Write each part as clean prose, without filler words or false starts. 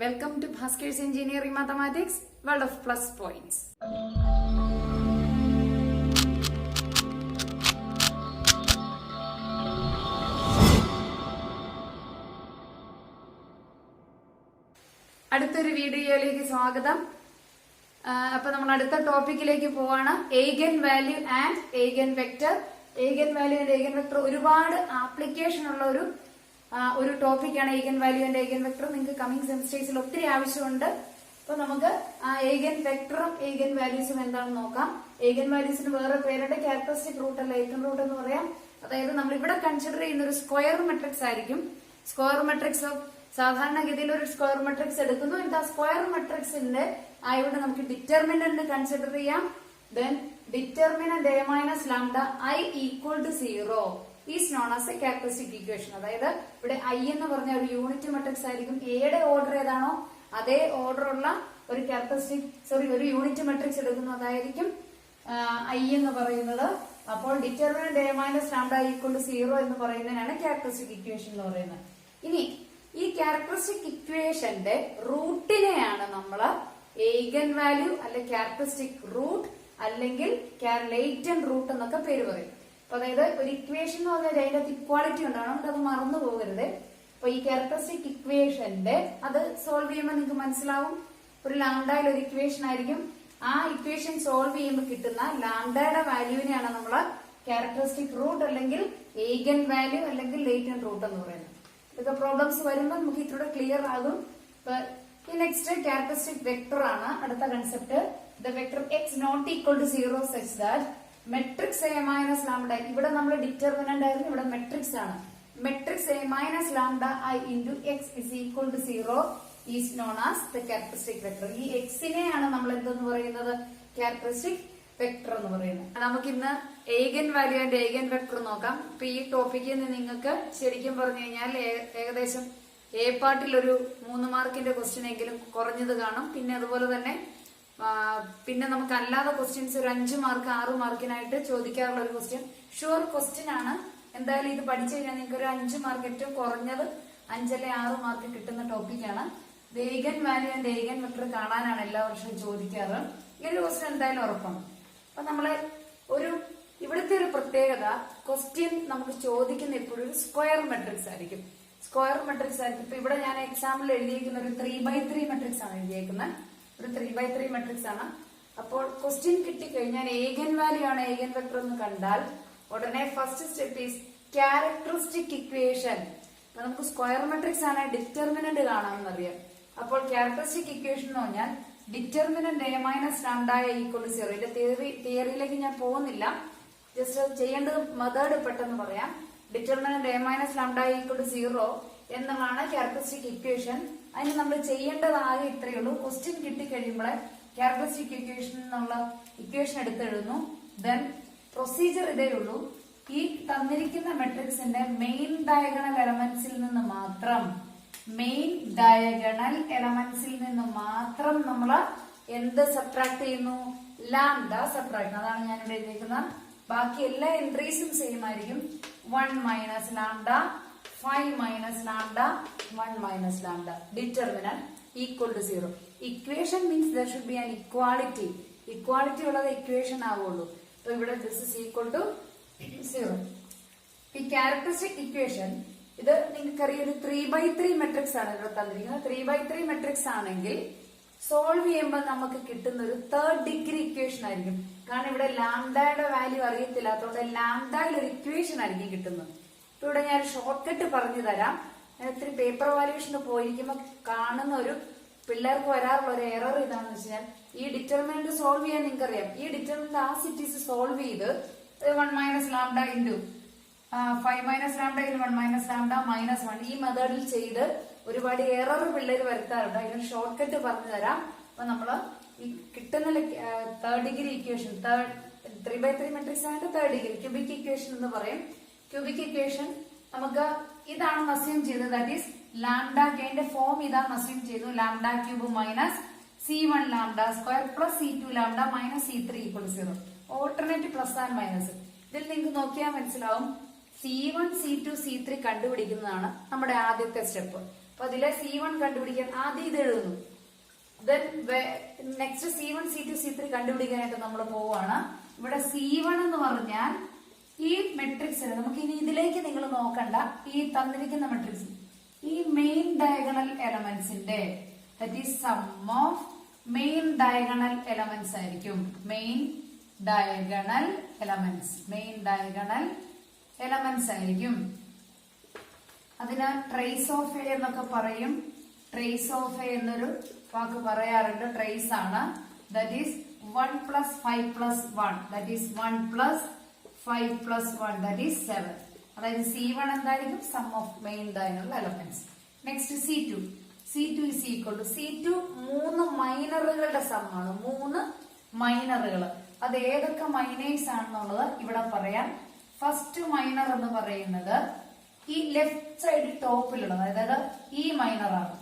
Welcome to Bhaskar's Engineering Mathematics, World of Plus Points. അടുത്തൊരു വീഡിയോയിലേക്ക് സ്വാഗതം. അപ്പൊ നമ്മൾ അടുത്ത ടോപ്പിക്കിലേക്ക് പോവാണ്. Eigen value and eigen vector. Eigen value and eigen vector ഒരുപാട് ആപ്ലിക്കേഷൻ ഉള്ള ഒരു ടോപ്പിക്കാണ് eigen value and eigen vector. നിങ്ങൾക്ക് കമ്മിങ് സെമിസ്റ്റേഴ്സിൽ ഒത്തിരി ആവശ്യമുണ്ട്. അപ്പൊ നമുക്ക് ആ എയ്ഗൻ വെക്ടറും എയ്ഗൻ വാല്യൂസും എന്താണെന്ന് നോക്കാം. എയ്ഗൻ വാല്യൂസിന് വേറെ പേരുടെ ക്യാരക്ടറിസ്റ്റിക് റൂട്ട് അല്ല എയ്ഗൻ റൂട്ട് എന്ന് പറയാം. അതായത് നമ്മൾ ഇവിടെ കൺസിഡർ ചെയ്യുന്ന ഒരു സ്ക്വയർ മെട്രിക്സ് ആയിരിക്കും. സ്ക്വയർ മെട്രിക്സ് ഓഫ് സാധാരണഗതിയിൽ ഒരു സ്ക്വയർ മെട്രിക്സ് എടുക്കുന്നു. എന്താ സ്ക്വയർ മെട്രിക്സിന്റെ ഇവിടെ നമുക്ക് ഡിറ്റർമിനന്റ് കൺസിഡർ ചെയ്യാം. Then determinant a minus lambda i equal to 0 is known as a characteristic equation. അതായത് ഇവിടെ i എന്ന് പറഞ്ഞ ഒരു യൂണിറ്റ് മെട്രിക്സ് ആയിരിക്കും. എയുടെ ഓർഡർ ഏതാണോ അതേ ഓർഡർ ഉള്ള ഒരു യൂണിറ്റ് മെട്രിക്സ് എടുക്കുന്നു. അതായിരിക്കും i എന്ന് പറയുന്നത്. അപ്പോൾ determinant a minus lambda equal to 0 എന്ന് പറയുന്നതിനാണ് ക്യാരക്ടറിസ്റ്റിക് ഇക്വേഷൻ എന്ന് പറയുന്നത്. ഇനി ഈ ക്യാരക്ടറിസ്റ്റിക് ഇക്വേഷന്റെ റൂട്ടിനെയാണ് നമ്മൾ എയ്ഗൻ വാല്യൂ അല്ലെ ക്യാരക്ടറിസ്റ്റിക് റൂട്ട് അല്ലെങ്കിൽ ലേറ്റന്റ് റൂട്ട് എന്നൊക്കെ പേര് പറയും. അപ്പൊ അതായത് ഒരു ഇക്വേഷൻ എന്ന് പറഞ്ഞാൽ അതിന്റെ ഇക്വാളിറ്റി ഉണ്ടാവണം. അത് മറന്നു പോകരുത്. അപ്പൊ ഈ ക്യാരക്ടറിസ്റ്റിക് ഇക്വേഷന്റെ അത് സോൾവ് ചെയ്യുമ്പോൾ നിങ്ങൾക്ക് മനസ്സിലാവും. ഒരു ലാംഡയിൽ ഒരു ഇക്വേഷൻ ആയിരിക്കും. ആ ഇക്വേഷൻ സോൾവ് ചെയ്യുമ്പോൾ കിട്ടുന്ന ലാംഡയുടെ വാല്യൂവിനെയാണ് നമ്മൾ ക്യാരക്ടറിസ്റ്റിക് റൂട്ട് അല്ലെങ്കിൽ എയ്ഗൻ വാല്യൂ അല്ലെങ്കിൽ ലേറ്റന്റ് റൂട്ട് എന്ന് പറയുന്നത്. ഇതൊക്കെ പ്രോബ്ലംസ് വരുമ്പോൾ നമുക്ക് ഇത്രൂടെ ക്ലിയർ ആകും. ഈ നെക്സ്റ്റ് ക്യാരക്ടറിസ്റ്റിക് വെക്ടർ ആണ് അടുത്ത concept. The vector X not equal to 0 such that matrix A minus lambda. ഇവിടെ നമ്മൾ ഡിറ്റർമിനന്റ് ആയിരുന്നു, ഇവിടെ മെട്രിക്സ് ആണ്. Matrix A minus lambda I into X is equal to 0 is known as the characteristic vector. ഈ എക്സിനെയാണ് നമ്മൾ എന്തെന്ന് പറയുന്നത് ക്യാരക്ടറിസ്റ്റിക് വെക്ടർ എന്ന് പറയുന്നത്. നമുക്ക് ഇന്ന് eigen value and eigen vector നോക്കാം. ഇപ്പൊ ഈ ടോപ്പിക്കിൽ നിന്ന് നിങ്ങൾക്ക് ശരിക്കും പറഞ്ഞു കഴിഞ്ഞാൽ ഏകദേശം എ പാർട്ടിൽ ഒരു 3 മാർക്കിന്റെ ക്വസ്റ്റ്യൻ എങ്കിലും കുറഞ്ഞത് കാണും. പിന്നെ അതുപോലെ തന്നെ പിന്നെ നമുക്ക് അല്ലാതെ ക്വസ്റ്റ്യൻസ് ഒരു 5 മാർക്ക് 6 മാർക്കിനായിട്ട് ചോദിക്കാറുള്ള ഒരു ക്വസ്റ്റ്യൻ ഷുവർ ക്വസ്റ്റ്യൻ ആണ്. എന്തായാലും ഇത് പഠിച്ചു കഴിഞ്ഞാൽ നിങ്ങൾക്ക് ഒരു 5 മാർക്ക് ഏറ്റവും കുറഞ്ഞത് 5 അല്ലെങ്കിൽ 6 മാർക്ക് കിട്ടുന്ന ടോപ്പിക്കാണ്. Eigen value and eigen vector കാണാനാണ് എല്ലാ വർഷവും ചോദിക്കാറ്. ഈ ഒരു ക്വസ്റ്റ്യൻ എന്തായാലും ഉറപ്പാണ്. അപ്പൊ നമ്മള് ഇവിടുത്തെ ഒരു പ്രത്യേകത ക്വസ്റ്റ്യൻ നമുക്ക് ചോദിക്കുന്ന എപ്പോഴും ഒരു സ്ക്വയർ മെട്രിക്സ് ആയിരിക്കും. സ്ക്വയർ മെട്രിക്സ് ആയിരിക്കും. ഇപ്പൊ ഇവിടെ ഞാൻ എക്സാമ്പിൾ എഴുതിയിരിക്കുന്ന ഒരു 3x3 മെട്രിക്സ് ആണ് എഴുതിയേക്കുന്നത്. ഒരു 3x3 മെട്രിക്സ് ആണ്. അപ്പോൾ ക്വസ്റ്റ്യൻ കിട്ടിക്കഴിഞ്ഞാൽ എയ്ഗൻ വാല്യൂ ആണ് എയ്ഗൻ വെക്ടർ എന്ന് കണ്ടാൽ ഉടനെ first step is characteristic equation. അപ്പൊ നമുക്ക് സ്ക്വയർ മെട്രിക്സ് ആണ് ഡിറ്റർമിനന്റ് കാണാമെന്നറിയാം. അപ്പോൾ ക്യാരക്ടറിസ്റ്റിക് ഇക്വേഷൻ എന്ന് പറഞ്ഞാൽ determinant a minus lambda equal to 0. ഇതിന്റെ തിയറിയിലേക്ക് ഞാൻ പോകുന്നില്ല. ജസ്റ്റ് ചെയ്യേണ്ടത് മെത്തേഡ് പെട്ടെന്ന് പറയാം. Determinant a minus lambda equal to 0 എന്നതാണ് ക്യാരക്ടറിസ്റ്റിക് ഇക്വേഷൻ. അതിന് നമ്മൾ ചെയ്യേണ്ടത് ആകെ ഇത്രയേ ഉള്ളൂ. ക്വസ്റ്റ്യൻ കിട്ടിക്കഴിയുമ്പോൾ ക്യാരക്ടറിസ്റ്റിക് ഇക്വേഷൻ എന്നുള്ള ഇക്വേഷൻ എടുത്തെഴുതുന്നു. ദെൻ പ്രൊസീജിയർ ഇതേ ഉള്ളൂ. ഈ തന്നിരിക്കുന്ന മെട്രിക്സിന്റെ മെയിൻ ഡയഗണൽ എലമെന്റ്സിൽ നിന്ന് മാത്രം നമ്മൾ എന്ത് സബ്ട്രാക്ട് ചെയ്യുന്നു? Lambda subtract. അതാണ് ഞാൻ ഇവിടെ എഴുതിയിരിക്കുന്നത്. ബാക്കി എല്ലാ എൻട്രീസും സെയിം ആയിരിക്കും. 1 minus lambda, 5 minus lambda, 1 minus lambda. Determinant equal to 0. Equation means there should be an equality. Equality ഉള്ളത് ഇക്വേഷൻ ആവുള്ളൂ. അപ്പൊ ഇവിടെ ദിസ് ഇസ് ഈക്വൽ ടു 0. ഈ ക്യാരക്ടറിസ്റ്റിക് ഇക്വേഷൻ ഇത് നിങ്ങൾക്കറിയാം ഒരു 3x3 മെട്രിക്സ് ആണ് ഇവിടെ തന്നിരിക്കുന്നത്. 3x3 മെട്രിക്സ് ആണെങ്കിൽ സോൾവ് ചെയ്യുമ്പോൾ നമുക്ക് കിട്ടുന്ന ഒരു 3rd ഡിഗ്രി ഇക്വേഷൻ ആയിരിക്കും. കാരണം ഇവിടെ ലാംഡയുടെ വാല്യൂ അറിയത്തില്ലാത്തതുകൊണ്ട് ലാംഡയിൽ ഒരു ഇക്വേഷൻ ആയിരിക്കും കിട്ടുന്നത്. ഇപ്പൊ ഇവിടെ ഞാൻ ഷോർട്ട് കട്ട് പറഞ്ഞു തരാം. ഞാൻ ഒത്തിരി പേപ്പർ വാല്യൂഷന് പോയിരിക്കുമ്പോൾ കാണുന്ന ഒരു പിള്ളേർക്ക് വരാറുള്ള ഒരു എറർ ഇതാണെന്ന് വെച്ചാൽ ഈ ഡിറ്റർമിനന്റ് സോൾവ് ചെയ്യാൻ നിങ്ങൾക്കറിയാം. ഈ ഡിറ്റർമിനന്റ് ആ സിറ്റീസ് സോൾവ് ചെയ്ത് 1 minus lambda into 5 minus lambda in 1 minus lambda minus 1 ഈ മെത്തേഡിൽ ചെയ്ത് ഒരുപാട് എറർ പിള്ളേർ വരുത്താറുണ്ട്. അതിന് ഷോർട്ട് കട്ട് പറഞ്ഞു തരാം. അപ്പൊ നമ്മള് ഈ കിട്ടുന്ന 3rd degree equation 3x3 matrix ആയിട്ട് 3rd ഡിഗ്രി ക്യൂബിക് ഇക്വേഷൻ എന്ന് പറയും. ക്യൂബിക് ഇക്വേഷൻ നമുക്ക് ഇതാണ് അസ്യൂം ചെയ്തത്. ദാറ്റ് ഈസ് ലാംഡ കെന്റെ ഫോം ഇതാണ് അസ്യൂം ചെയ്തു. Lambda cube minus C1 lambda square plus C2 lambda minus C3 equal to 0. Alternate plus and minus. ഇതിൽ നിങ്ങൾക്ക് നോക്കിയാൽ മനസ്സിലാവും C1 C2 C3 കണ്ടുപിടിക്കുന്നതാണ് നമ്മുടെ ആദ്യത്തെ സ്റ്റെപ്പ്. അപ്പൊ അതിലെ C1 കണ്ടുപിടിക്കാൻ ആദ്യം ഇത് എഴുതുന്നു. Then next C1, C2, C3 കണ്ടുപിടിക്കാനായിട്ട് നമ്മൾ പോവാണ്. ഇവിടെ C1 എന്ന് പറഞ്ഞാൽ ഈ മെട്രിക്സിന് നമുക്ക് ഇനി ഇതിലേക്ക് നിങ്ങൾ നോക്കണ്ട. ഈ തന്നിരിക്കുന്ന മെട്രിക്സ് ഈ മെയിൻ ഡയഗണൽ എലമെന്റ്സിന്റെ that is sum of main diagonal elements ആയിരിക്കും. മെയിൻ ഡയഗണൽ എലമെന്റ്സ് ആയിരിക്കും. അതിന് ട്രേസ് ഓഫ് എ എന്നൊക്കെ പറയും. ട്രേസ് ഓഫ് എ എന്നൊരു വാക്ക് പറയാറുണ്ട്. ട്രേസ് ആണ്. That is 1 + 5 + 1. That is 1 + 5 + 1. That is 7. അതായത് C1 എന്തായിരിക്കും? Sum of main diagonal elements. Next C2 is equal to C2 3 മൈനറുകളുടെ സമ്മാണ്. 3 മൈനറുകൾ. അത് ഏതൊക്കെ മൈനേഴ്സ് ആണെന്നുള്ളത് ഇവിടെ പറയാം. ഫസ്റ്റ് മൈനർ എന്ന് പറയുന്നത് ഈ ലെഫ്റ്റ് സൈഡ് ടോപ്പിലുള്ളത്, അതായത് ഈ മൈനറാണ്.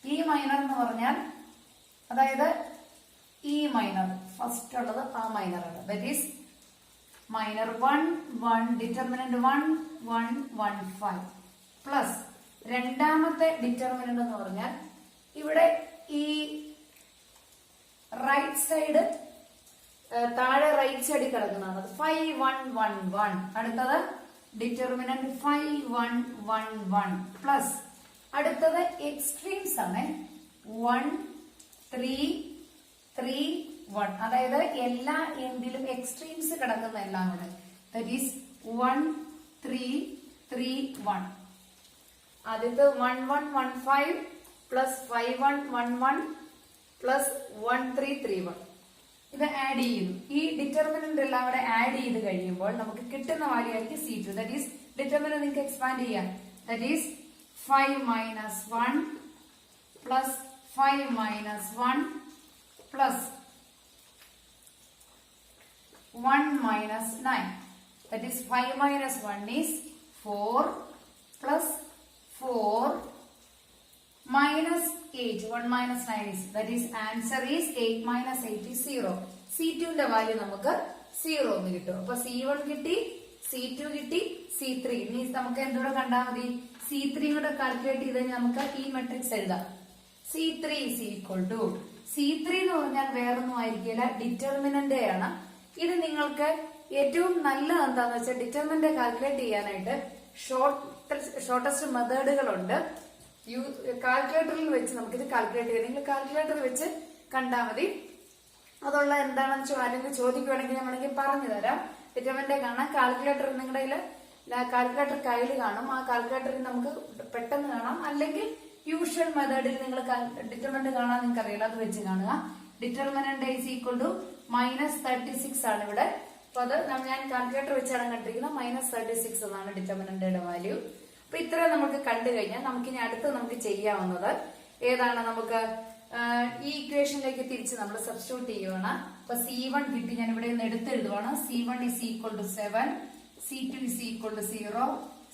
ഈ മൈനർ എന്ന് പറഞ്ഞാൽ അതായത് ഈ മൈനർ ഫസ്റ്റ് ഉള്ളത് ആ മൈനറാണ്. That is minor 1 1 determinant 1 1 1 5 plus രണ്ടാമത്തെ ഡിറ്റർമിനന്റ് എന്ന് പറഞ്ഞാൽ ഇവിടെ ഈ റൈറ്റ് സൈഡ് താഴെ റൈറ്റ് സൈഡിൽ കിടക്കുന്നതാണ് 5 1 1 1. അടുത്തത് ഡിറ്റർമിനന്റ് 5 1 1 1 പ്ലസ് അടുത്തത് എക്സ്ട്രീംസ് ആണ് 1 3 3 1. അതായത് എല്ലാ എൻഡിലും എക്സ്ട്രീംസ് കിടക്കുന്ന എല്ലാം കൂടെ ദാറ്റ് ഈസ് 1 3 3 1. ആദ്യത്തെ 1 1 1 5 പ്ലസ് 5 1 1 1 പ്ലസ് 1 3 3 1. ഇത് ആഡ് ചെയ്യുന്നു. ഈ ഡിറ്റർമിനന്റ് എല്ലാം കൂടെ ആഡ് ചെയ്ത് കഴിയുമ്പോൾ നമുക്ക് കിട്ടുന്ന വാല്യൂ ആയിരിക്കും C2. ദാറ്റ് ഈസ് ഡിറ്റർമിനന്റ് നിങ്ങൾക്ക് എക്സ്പാൻഡ് ചെയ്യാം. That is 5 - 1 plus 5 - 1 plus 1 - 9. That is 5 - 1 is 4 plus 4 minus 8. 1 - 9 is, that is answer is 8 - 8 is 0. C2 ന്റെ വാല്യൂ നമുക്ക് 0 എന്ന് കിട്ടും. അപ്പൊ C1 കിട്ടി, C2 കിട്ടി, C3. ഇനി നമുക്ക് എന്തുകൂടെ കണ്ടാൽ മതി? C3 കൂടെ കാൽക്കുലേറ്റ് ചെയ്ത് കഴിഞ്ഞാൽ നമുക്ക് ഈ മെട്രിക്സ് എഴുതാം. C3 is equal to C3 എന്ന് പറഞ്ഞാൽ വേറൊന്നും ആയിരിക്കില്ല, ഡിറ്റർമിനന്റ് ആണ്. ഇത് നിങ്ങൾക്ക് ഏറ്റവും നല്ലത് എന്താന്ന് വെച്ചാൽ ഡിറ്റർമിനന്റ് കാൽക്കുലേറ്റ് ചെയ്യാനായിട്ട് ഷോർട്ടസ്റ്റ് മെത്തേഡുകളുണ്ട്. കാൽക്കുലേറ്ററിൽ വെച്ച് നമുക്കിത് കാൽക്കുലേറ്റ് ചെയ്യാം. നിങ്ങൾ കാൽക്കുലേറ്റർ വെച്ച് കണ്ടാൽ മതി. അതുള്ള എന്താണെന്ന് അല്ലെങ്കിൽ ചോദിക്കുവാണെങ്കിൽ ഞാൻ വേണമെങ്കിൽ പറഞ്ഞു തരാം. ഡിറ്റർമിനന്റ് കാണാൻ കാൽക്കുലേറ്റർ നിങ്ങളുടെ കാൽക്കുലേറ്റർ കയ്യിൽ കാണും. ആ കാൽക്കുലേറ്ററിൽ നമുക്ക് പെട്ടെന്ന് കാണാം. അല്ലെങ്കിൽ യൂഷ്വൽ മെത്തേഡിൽ നിങ്ങൾ ഡിറ്റർമിനന്റ് കാണാൻ നിങ്ങൾക്ക് അറിയില്ല, അത് വെച്ച് കാണുക. ഡിറ്റർമിനന്റ് ഈസ് ഈക്വൽ ടു -36 ആണ് ഇവിടെ. അപ്പൊ അത് ഞാൻ കാൽക്കുലേറ്റർ വെച്ചാണ് കണ്ടിരിക്കുന്നത്. -36 എന്നാണ് ഡിറ്റർമിനന്റിന്റെ വാല്യൂ. അപ്പൊ ഇത്ര നമുക്ക് കണ്ടു കഴിഞ്ഞാൽ നമുക്കിനി അടുത്ത് നമുക്ക് ചെയ്യാവുന്നത് ഏതാണ്? നമുക്ക് ഈ ഇക്വേഷനിലേക്ക് തിരിച്ച് നമ്മൾ സബ്സ്റ്റിറ്റ്യൂട്ട് ചെയ്യുവാണ്. അപ്പൊ C1 കിട്ടി, ഞാൻ ഇവിടെ നിന്ന് എടുത്തെഴുതുവാണ്. C1 is equal to 7, C2 is equal to 0,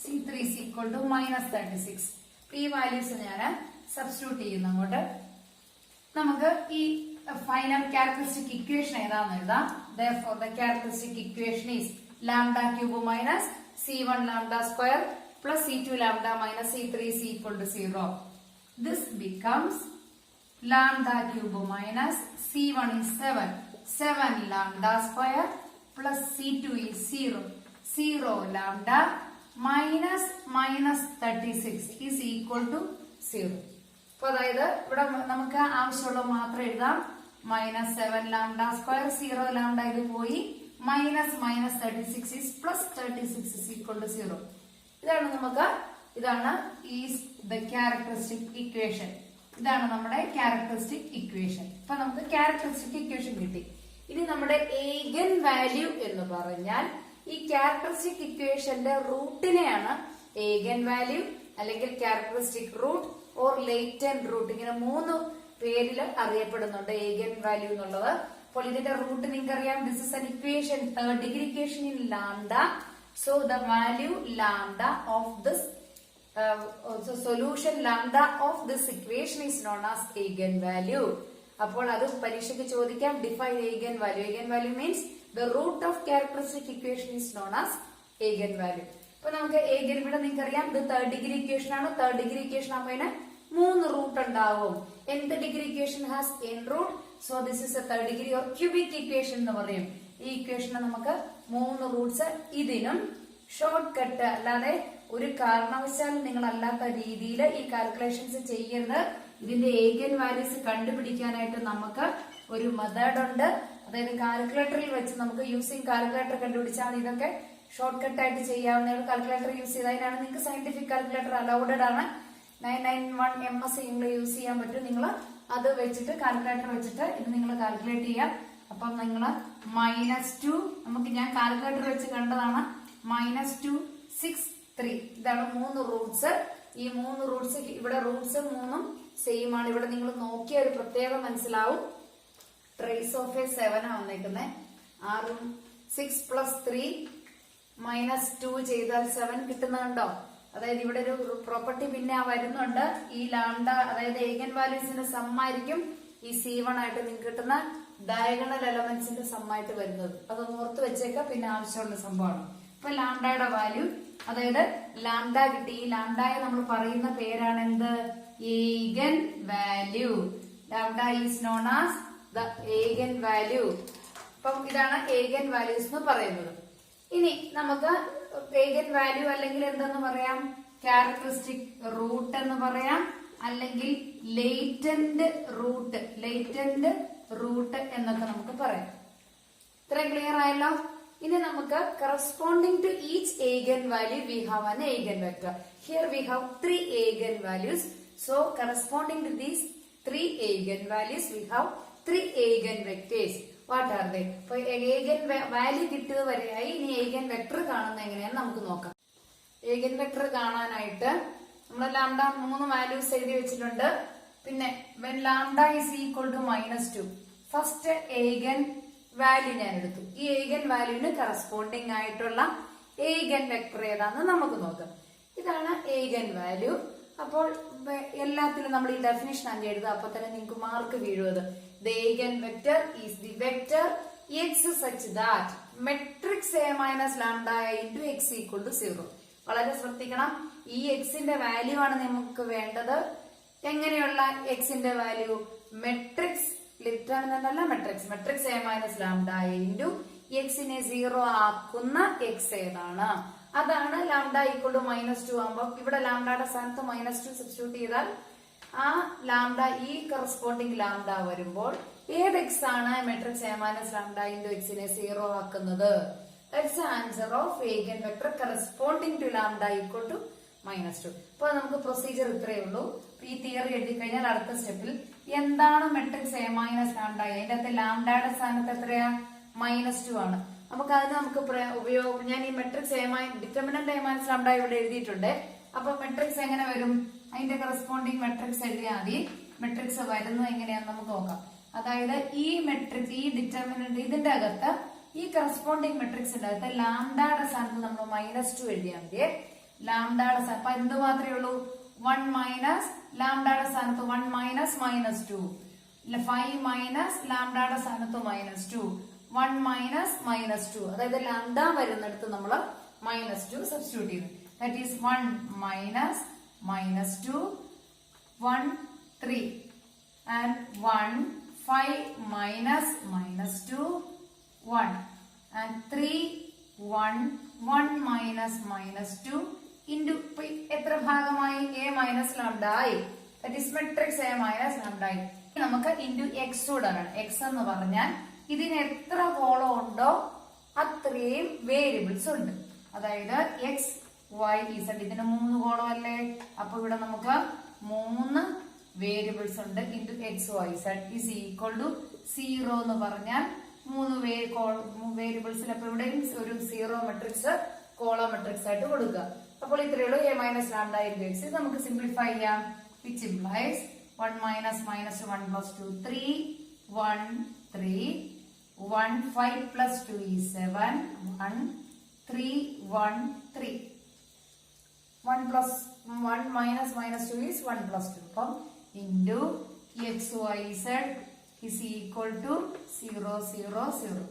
C3 is equal to -36. ഈ വാല്യൂസ് ഞാൻ സബ്സ്റ്റിറ്റ്യൂട്ട് ചെയ്യുന്നു അങ്ങോട്ട്. നമുക്ക് ഈ ഫൈനൽ ക്യാരക്ടറിസ്റ്റിക് ഇക്വേഷൻ ഏതാന്ന് എഴുതാം. Therefore the characteristic equation is lambda cube minus C1 lambda square plus C2 lambda minus C3 is equal to 0. This becomes lambda cube minus C1 is 7 lambda square plus C2 is 0 lambda minus -36 is equal to 0. അപ്പൊ അതായത് ഇവിടെ നമുക്ക് ആവശ്യമുള്ള മാത്രം എഴുതാം. -7 lambda square 0 lambda ഇത് പോയി -36 is plus 36 is equal to 0. ഇതാണ് ഈസ് ദ ക്യാരക്ടറിസ്റ്റിക് ഇക്വേഷൻ. ഇതാണ് നമ്മുടെ ക്യാരക്ടറിസ്റ്റിക് ഇക്വേഷൻ. അപ്പൊ നമുക്ക് ക്യാരക്ടറിസ്റ്റിക് ഇക്വേഷൻ കിട്ടി. ഇനി നമ്മുടെ എയ്ഗൻ വാല്യൂ എന്ന് പറഞ്ഞാൽ ഈ ക്യാരക്ടറിസ്റ്റിക് ഇക്വേഷന്റെ റൂട്ടിനെയാണ് എയ്ഗൻ വാല്യൂ അല്ലെങ്കിൽ characteristic root or latent root, ഇങ്ങനെ 3 പേരിൽ അറിയപ്പെടുന്നുണ്ട് എയ്ഗൻ വാല്യൂ എന്നുള്ളത്. അപ്പോൾ ഇതിന്റെ റൂട്ട് നിങ്ങൾക്ക് അറിയാം. This is an equation, third degree equation in lambda. So the value lambda of this solution lambda of this equation is known as eigen value. അപ്പോൾ അത് പരീക്ഷയ്ക്ക് ചോദിക്കാം. Define eigen value. Eigen value means the root of characteristic equation is known as eigen value. അപ്പൊ നമുക്ക് ഏകൻ ഇവിടെ നിങ്ങൾക്ക് അറിയാം ഇത് തേർഡ് ഡിഗ്രി ഇക്വേഷൻ ആണ്. തേർഡ് ഡിഗ്രി ഇക്വേഷൻ ആകുമ്പോൾ അതിന് 3 റൂട്ട് ഉണ്ടാവും. nth degree equation has n root. So this is a third degree or cubic equation എന്ന് പറയും. ഈ ഇക്വേഷന് നമുക്ക് 3 റൂട്ട്സ്. ഇതിനും ഷോർട്ട് കട്ട് അല്ലാതെ ഒരു കാരണവശാലും നിങ്ങൾ അല്ലാത്ത രീതിയിൽ ഈ കാൽക്കുലേഷൻസ് ചെയ്യരുത്. ഇതിന്റെ ഏഗൻ വാല്യൂസ് കണ്ടുപിടിക്കാനായിട്ട് നമുക്ക് ഒരു മെത്തേഡ് ഉണ്ട്. അതായത് കാൽക്കുലേറ്ററിൽ വെച്ച് നമുക്ക് യൂസിങ് കാൽക്കുലേറ്റർ കണ്ടുപിടിച്ചാൽ ഇതൊക്കെ ഷോർട്ട് കട്ട് ആയിട്ട് ചെയ്യാവുന്ന കാൽക്കുലേറ്റർ യൂസ് ചെയ്തതിനാണ് നിങ്ങൾക്ക് സയന്റിഫിക് കാൽക്കുലേറ്റർ അലൗഡഡ് ആണ്. 991 MS നിങ്ങൾ യൂസ് ചെയ്യാൻ പറ്റും. നിങ്ങൾ അത് വെച്ചിട്ട് കാൽക്കുലേറ്റർ വെച്ചിട്ട് ഇത് നിങ്ങൾ കാൽക്കുലേറ്റ് ചെയ്യാം. അപ്പം നിങ്ങൾ -2 നമുക്ക് ഞാൻ കാൽക്കുലേറ്റർ വെച്ച് കണ്ടതാണ്. -2 6 3 ഇതാണ് 3 റൂട്ട്സ്. ഈ 3 റൂട്ട്സ് ഇവിടെ റൂട്ട്സ് 3ഉം സെയിം ആണ്. ഇവിടെ നിങ്ങൾ നോക്കിയ ഒരു പ്രത്യേകം മനസ്സിലാവും. ട്രേസ് ഓഫ് എ 7 ആ വന്നേക്കുന്നത്. 6 + 3 -2 ചെയ്താൽ 7 കിട്ടുന്നുണ്ടോ? അതായത് ഇവിടെ ഒരു പ്രോപ്പർട്ടി പിന്നെ വരുന്നുണ്ട്. ഈ ലാംഡ അതായത് ഏഗൻ വാല്യൂസിന്റെ സമ്മായിരിക്കും ഈ C1 ആയിട്ട് നിങ്ങൾക്ക് കിട്ടുന്ന ഡയഗണൽ എലമെന്റ്സിന്റെ സമ്മായിട്ട് വരുന്നത്. അതൊന്ന് ഓർത്ത് വെച്ചേക്കാം. പിന്നെ ആവശ്യമുള്ള സംഭവമാണ്. ഇപ്പൊ ലാംഡയുടെ വാല്യൂ അതായത് ലാംഡ കിട്ടി. ഈ ലാംഡയെ നമ്മൾ പറയുന്ന പേരാണ് എന്ത്? ഏഗൻ value. Lambda is known as the ഏഗൻ value. അപ്പം ഇതാണ് ഏഗൻ വാല്യൂസ് എന്ന് പറയുന്നത്. ഇനി നമുക്ക് ഏഗൻ വാല്യൂ അല്ലെങ്കിൽ എന്തെന്ന് പറയാം? ക്യാരക്ടറിസ്റ്റിക് റൂട്ട് എന്ന് പറയാം, അല്ലെങ്കിൽ ലേറ്റന്റ് റൂട്ട്. ലേറ്റന്റ് റൂട്ട് എന്നൊക്കെ നമുക്ക് പറയാം. ഇത്രയും ക്ലിയർ ആയല്ലോ? ഇനി നമുക്ക് corresponding to each eigenvalue we have an eigenvector. Here we have 3 eigenvalues. So corresponding to these 3 eigenvalues we have 3 eigenvectors. What are they? So eigenvalue കിട്ടിയത് വരെയായി. ഇനി eigenvector കാണുന്നത് എങ്ങനെയാണെന്ന് നമുക്ക് നോക്കാം. eigenvector കാണാനായിട്ട് നമ്മൾ ലാംഡ 3 വാല്യൂസ് എഴുതി വെച്ചിട്ടുണ്ട്. പിന്നെ when lambda is equal to -2 first ഏഗൻ value ഞാൻ എടുത്തു. ഈ ഏഗൻ വാല്യൂവിന് കറസ്പോണ്ടിങ് ആയിട്ടുള്ള ഏഗൻ വെക്ടർ ഏതാണെന്ന് നമുക്ക് നോക്കാം. ഇതാണ് ഏഗൻ വാല്യൂ. അപ്പോൾ എല്ലാത്തിലും നമ്മൾ ഈ ഡെഫിനിഷൻ ആണ് എഴുതുക. അപ്പൊ തന്നെ നിങ്ങൾക്ക് മാർക്ക് വീഴുന്നത്. The eigen vector is the vector X such that matrix A - lambda into x = 0. വളരെ ശ്രദ്ധിക്കണം. ഈ എക്സിന്റെ വാല്യൂ ആണ് നമുക്ക് വേണ്ടത്. എങ്ങനെയുള്ള എക്സിന്റെ വാല്യൂ? മെട്രിക്സ് ഡിറ്റർമിനന്റ് അല്ല, മെട്രിക്സ് A - lambda into എക്സിനെ 0 ആക്കുന്ന എക്സ് ഏതാണ്? അതാണ് ലാംഡ = -2 ആകുമ്പോൾ ഇവിടെ ലാംഡയുടെ സ്ഥാനത്ത് -2 സബ്സ്റ്റിറ്റ്യൂട്ട് ചെയ്താൽ ആ ലാംഡ ഈ കറസ്പോണ്ടിങ് ലാംഡ വരുമ്പോൾ ഏത് എക്സ് ആണ് മെട്രിക്സ് A - lambda into എക്സിനെ 0 ആക്കുന്നത്? That's the answer of eigenvector corresponding to lambda equal to -2. അപ്പൊ നമുക്ക് പ്രൊസീജിയർ ഇത്രയേ ഉള്ളൂ. ഈ തിയറി എഴുതി കഴിഞ്ഞാൽ അടുത്ത സ്റ്റെപ്പിൽ എന്താണ് മെട്രിക്സ് A - lambda? അതിന്റെ അകത്ത് ലാംഡയുടെ സ്ഥാനത്ത് എത്രയാ? -2 ആണ്. നമുക്ക് അതിന് നമുക്ക് ഉപയോഗം ഞാൻ ഈ മെട്രിക്സ് ഡിറ്റർമിനന്റ് A - lambda ഇവിടെ എഴുതിയിട്ടുണ്ട്. അപ്പൊ മെട്രിക്സ് എങ്ങനെ വരും? അതിന്റെ കറസ്പോണ്ടിങ് മെട്രിക്സ് എഴുതിയാൽ മതി. മെട്രിക്സ് വരുന്നത് എങ്ങനെയാന്ന് നമുക്ക് നോക്കാം. അതായത് ഈ മെട്രിക്സ് ഈ ഡിറ്റർമിനന്റ് ഇതിന്റെ അകത്ത് ഈ കറസ്പോണ്ടിങ് മെട്രിക്സിന്റെ അകത്ത് ലാംഡയുടെ സ്ഥാനത്ത് നമ്മൾ -2 എഴുതിയാൽ മതി. ലാംഡയുടെ സ്ഥാനത്ത് അപ്പൊ എന്ത് മാത്രമേ ഉള്ളൂ? 1 മൈനസ് ലാംഡയുടെ സ്ഥാനത്ത് 1 മൈനസ് -2, 5 മൈനസ് ലാംഡയുടെ സ്ഥാനത്ത് -2, 1 മൈനസ് -2. അതായത് ലാംഡ വരുന്നിടത്ത് നമ്മൾ -2 സബ്സ്റ്റിറ്റ്യൂട്ട് ചെയ്തു. That is 1 minus -2, 1 3 and 1 5 minus -2 1 and 3 1 1 minus -2 into എത്ര ഭാഗമായി? A - lambda ആയി. That is matrix A - lambda ആയി. നമുക്ക് into x ഇടണം. x എന്ന് പറഞ്ഞാൽ ഇതിന് എത്ര കോളം ഉണ്ടോ അത്രയും വേരിയബിൾസ് ഉണ്ട്. അതായത് x y z ഇതിന് 3 കോളം അല്ലേ? അപ്പൊ ഇവിടെ നമുക്ക് 3 വേരിയബിൾസ് ഉണ്ട്. into x y z is equal to 0 എന്ന് പറഞ്ഞാൽ 3 വേരിയബിൾസിൽ അപ്പൊ ഇവിടെയും ഒരു 0 മെട്രിക്സ് കോളം മെട്രിക്സ് ആയിട്ട് കൊടുക്കുക. അപ്പോൾ ഇത്രയേ ഉള്ളൂ A - lambda into x. ഇത് നമുക്ക് സിംപ്ലിഫൈ ചെയ്യാം. which implies 1 minus -1 plus 2 3 1 3 1 5 plus 2 is 7 1 3 1 3 1 plus 1 minus -2 is 1 plus 2. അപ്പം into x y z is equal to 0 0 0.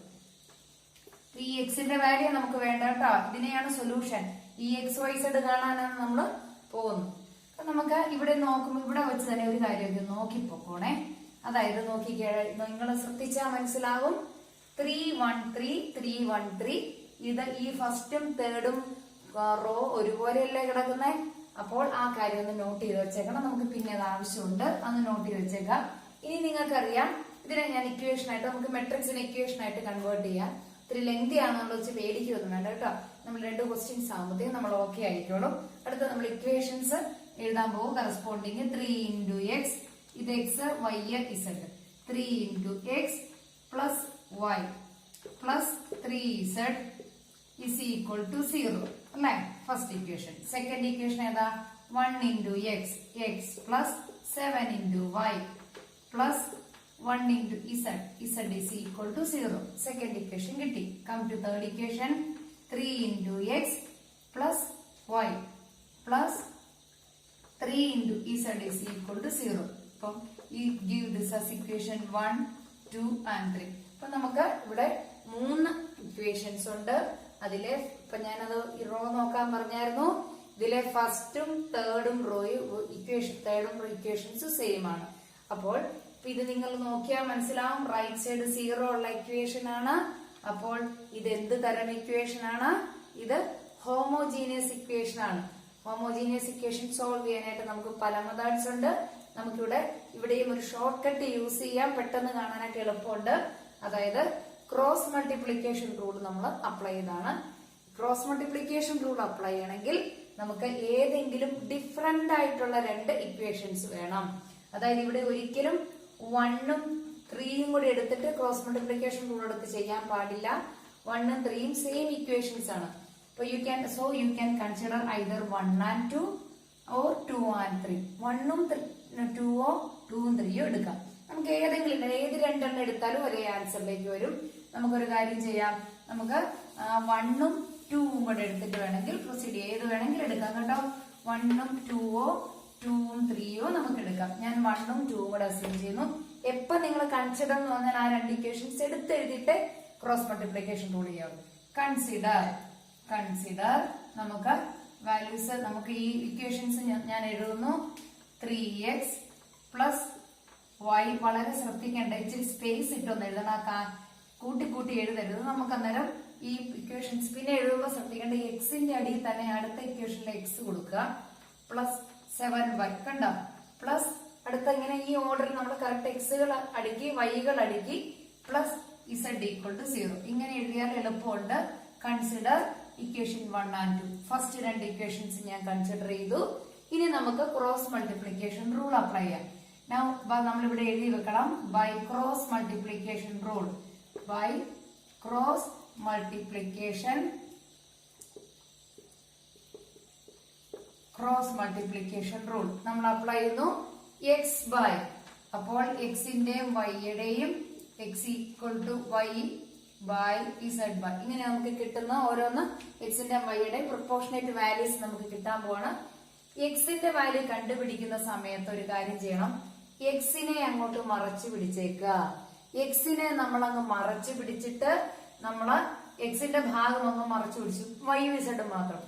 ഈ എക്സിന്റെ വാല്യൂ നമുക്ക് വേണ്ട കേട്ടോ. ഇതിനെയാണ് സൊല്യൂഷൻ. ഈ XYZ കാണാനാണ് നമ്മൾ പോകുന്നത്. അപ്പൊ നമുക്ക് ഇവിടെ നോക്കുമ്പോൾ ഇവിടെ വെച്ച് തന്നെ ഒരു കാര്യം നോക്കിപ്പോക്കോണേ. അതായത് നോക്കിക്കേ, നിങ്ങൾ ശ്രദ്ധിച്ചാൽ മനസ്സിലാകും. 3 1 3 3 1 3 ഇത് ഈ ഫസ്റ്റും തേർഡും റോ ഒരുപോലെയല്ലേ കിടക്കുന്നേ. അപ്പോൾ ആ കാര്യം ഒന്ന് നോട്ട് ചെയ്ത് വെച്ചേക്കണം. നമുക്ക് പിന്നെ അത് ആവശ്യമുണ്ട്, അന്ന് നോട്ട് ചെയ്ത് വെച്ചേക്കാം. ഇനി നിങ്ങൾക്കറിയാം, ഇതിനെ ഞാൻ ഇക്വേഷൻ ആയിട്ട് നമുക്ക് മെട്രിക്സിനെ ഇക്വേഷൻ ആയിട്ട് കൺവേർട്ട് ചെയ്യാം. ഇത്തിരി ലെങ്തി ആണെന്നുള്ള വെച്ച് പേടിക്കൊന്നും വേണ്ട കേട്ടോ. നമ്മൾ 2 ക്വസ്റ്റ്യൻസ് ആകുമ്പോഴത്തേക്കും നമ്മൾ ഓക്കെ ആയിക്കോളും. അടുത്ത നമ്മൾ ഇക്വേഷൻസ് എഴുതാൻ പോകും. കറസ്പോണ്ടിങ് 3 into x, ഇത് x, y, z. 3 into x plus y plus 3z is equal to 0 അല്ലേ? First equation. സെക്കൻഡ് ഇക്വേഷൻ ഏതാ? 1 into x, x plus 7 into y plus 1 into z, z is equal to 0. Second equation കിട്ടി. Come to third equation. 3 into x plus y plus 3 into z is equal to 0. അപ്പം ഈ give this as equation 1, 2 and 3. അപ്പൊ നമുക്ക് ഇവിടെ 3 equations ഉണ്ട്. അതിലെ ഇപ്പൊ ഞാനത് റോ നോക്കാൻ പറഞ്ഞായിരുന്നു. ഇതിലെ ഫസ്റ്റും തേർഡും ഇക്വേഷൻസ് സെയിം ആണ്. അപ്പോൾ ഇത് നിങ്ങൾ നോക്കിയാൽ മനസ്സിലാവും. റൈറ്റ് സൈഡ് 0 ഉള്ള ഇക്വേഷൻ ആണ്. അപ്പോൾ ഇത് എന്ത് തരം ഇക്വേഷൻ ആണ്? ഇത് ഹോമോജീനിയസ് ഇക്വേഷൻ ആണ്. ഹോമോജീനിയസ് ഇക്വേഷൻ സോൾവ് ചെയ്യാനായിട്ട് നമുക്ക് പല മെത്തേഡ്സ് ഉണ്ട്. നമുക്കിവിടെ ഇവിടെയും ഒരു ഷോർട്ട് കട്ട് യൂസ് ചെയ്യാം, പെട്ടെന്ന് കാണാനായിട്ട് എളുപ്പമുണ്ട്. അതായത് ക്രോസ് മൾട്ടിപ്ലിക്കേഷൻ റൂൾ നമ്മൾ അപ്ലൈ ചെയ്താണ്. ക്രോസ് മൾട്ടിപ്ലിക്കേഷൻ റൂൾ അപ്ലൈ ചെയ്യണമെങ്കിൽ നമുക്ക് ഏതെങ്കിലും ഡിഫറെന്റ് ആയിട്ടുള്ള 2 ഇക്വേഷൻസ് വേണം. അതായത് ഇവിടെ ഒരിക്കലും 1ഉം 3യും കൂടി എടുത്തിട്ട് ക്രോസ് മൾട്ടിപ്ലിക്കേഷൻ റൂൾ എടുത്ത് ചെയ്യാൻ പാടില്ല. 1ഉം 3യും സെയിം ഇക്വേഷൻസ് ആണ്. അപ്പൊ you can consider either 1 and 2 or 2 and 3. 1ഉം 2ഓ 2ഉം 3യോ എടുക്കാം. നമുക്ക് ഏതെങ്കിലും ഏത് 2 എടുത്താലും ഒരേ ആൻസറിലേക്ക് വരും. നമുക്കൊരു കാര്യം ചെയ്യാം, നമുക്ക് 1ഉം 2ഉം കൂടെ എടുത്തിട്ട് വേണമെങ്കിൽ പ്രൊസീഡ് ഏത് വേണമെങ്കിലും എടുക്കാം കേട്ടോ. 1ഉം 2ഓ 2ഉം 3യോ നമുക്ക് എടുക്കാം. ഞാൻ 1ഉം 2ഉം കൂടെ അസ്യൂം ചെയ്യുന്നു. എപ്പൊ നിങ്ങൾ കൺസിഡർ എന്ന് പറഞ്ഞാൽ ആ 2 ഇക്വേഷൻസ് എടുത്തെഴുതിയിട്ട് ക്രോസ് മൾട്ടിപ്ലിക്കേഷൻ റൂൾ ചെയ്യാവും. കൺസിഡർ നമുക്ക് വാല്യൂസ്, നമുക്ക് ഈ ഇക്വേഷൻസ് ഞാൻ എഴുതുന്നു. 3x പ്ലസ് y, വളരെ ശ്രദ്ധിക്കേണ്ട, ഇച്ചിരി സ്പേസ് ഇട്ടൊന്ന് എഴുതണം. കൂട്ടി എഴുതരുത്. നമുക്ക് അന്നേരം ഈ ഇക്വേഷൻസ് പിന്നെ എഴുതുമ്പോൾ ശ്രദ്ധിക്കേണ്ട, എക്സിന്റെ അടിയിൽ തന്നെ അടുത്ത ഇക്വേഷനിൽ എക്സ് കൊടുക്കുക. പ്ലസ് 7y കണ്ടോ? പ്ലസ് അടുത്ത ഇങ്ങനെ ഈ ഓർഡറിൽ നമ്മൾ കറക്റ്റ് എക്സുകൾ അടുക്കി വൈകൾ അടുക്കി പ്ലസ് z ഈക്വൽ ടു 0 ഇങ്ങനെ എഴുതിയാൽ എളുപ്പമുണ്ട്. Consider equation 1 and 2. First 2 equations ഞാൻ കൺസിഡർ ചെയ്തു. ഇനി നമുക്ക് ക്രോസ് മൾട്ടിപ്ലിക്കേഷൻ റൂൾ അപ്ലൈ ചെയ്യാം. നമ്മൾ ഇവിടെ എഴുതി വെക്കണം. By cross multiplication rule, by cross multiplication rule നമ്മൾ അപ്ലൈ ചെയ്യുന്നു. എക്സ് ബൈ, അപ്പോൾ എക്സിന്റെയും വൈയുടെയും x equal to y by z by, ഇങ്ങനെ നമുക്ക് കിട്ടുന്ന ഓരോന്ന് എക്സിന്റെ വൈയുടെയും പ്രൊപ്പോർഷനേറ്റ് വാല്യൂസ് നമുക്ക് കിട്ടാൻ പോവാണ്. എക്സിന്റെ വാല്യൂ കണ്ടുപിടിക്കുന്ന സമയത്ത് ഒരു കാര്യം ചെയ്യണം, എക്സിനെ അങ്ങോട്ട് മറച്ചു പിടിച്ചേക്കുക. എക്സിനെ നമ്മൾ അങ്ങ് മറച്ചു പിടിച്ചിട്ട് നമ്മള് എക്സിന്റെ ഭാഗം അങ്ങ് മറച്ചു പിടിച്ചു, വൈ ഇസഡ് മാത്രം.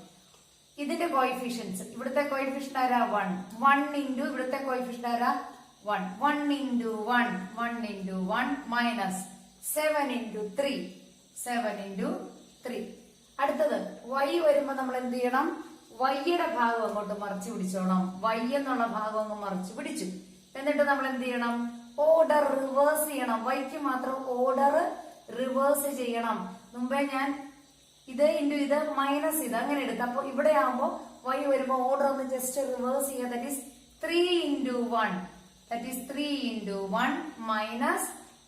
ഇതിന്റെ കോയിഫിഷ്യൻസ്, ഇവിടുത്തെ കോയിഫിഷ്യന്റ് ആരാ? 1 ഇൻറ്റു ഇവിടുത്തെ കോയിഫിഷ്യന്റ് ആരാ? 1. 1 ഇൻറ്റു 1 മൈനസ് 7 ഇൻറ്റു 3. അടുത്തത് y വരുമ്പോ നമ്മൾ എന്ത് ചെയ്യണം? വൈയുടെ ഭാഗം അങ്ങോട്ട് മറച്ചു പിടിച്ചോണം. വൈ എന്നുള്ള ഭാഗം അങ്ങ് മറച്ചു പിടിച്ചു. എന്നിട്ട് നമ്മൾ എന്ത് ചെയ്യണം? ഓർഡർ റിവേഴ്സ് ചെയ്യണം. വൈക്ക് മാത്രം ഓർഡർ റിവേഴ്സ് ചെയ്യണം. മുമ്പേ ഞാൻ ഇത് ഇൻറ്റു ഇത് മൈനസ് ഇത് അങ്ങനെ എടുത്തു. അപ്പൊ ഇവിടെ ആകുമ്പോ വൈ വരുമ്പോ ഓർഡർ ഒന്ന് ജസ്റ്റ് റിവേഴ്സ് ചെയ്യുക. That is 3 into 1. That is 3 into 1 minus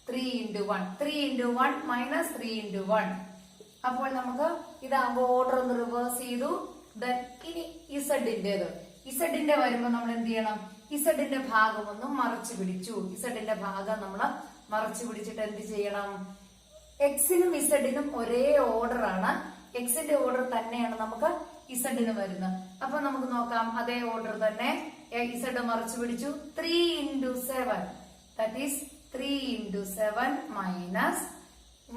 3 into 1. 3 into 1 minus 3 into 1. അപ്പോൾ നമുക്ക് ഇതാകുമ്പോ ഓർഡർ ഒന്ന് റിവേഴ്സ് ചെയ്തു. ഇനി ഇസഡിന്റെ വരുമ്പോ നമ്മൾ എന്ത് ചെയ്യണം? ഇസഡിന്റെ ഭാഗം ഒന്ന് മറച്ചു പിടിച്ചു. ഇസഡിന്റെ ഭാഗം നമ്മൾ മറച്ചു പിടിച്ചിട്ട് എന്ത് ചെയ്യണം? എക്സിനും ഇസഡിനും ഒരേ ഓർഡർ ആണ്. എക്സിന്റെ ഓർഡർ തന്നെയാണ് നമുക്ക് ഇസഡിന് വരുന്നത്. അപ്പൊ നമുക്ക് നോക്കാം, അതേ ഓർഡർ തന്നെ ഇസഡ് മറച്ചു പിടിച്ചു. 3 into 7 that is 3 into 7 minus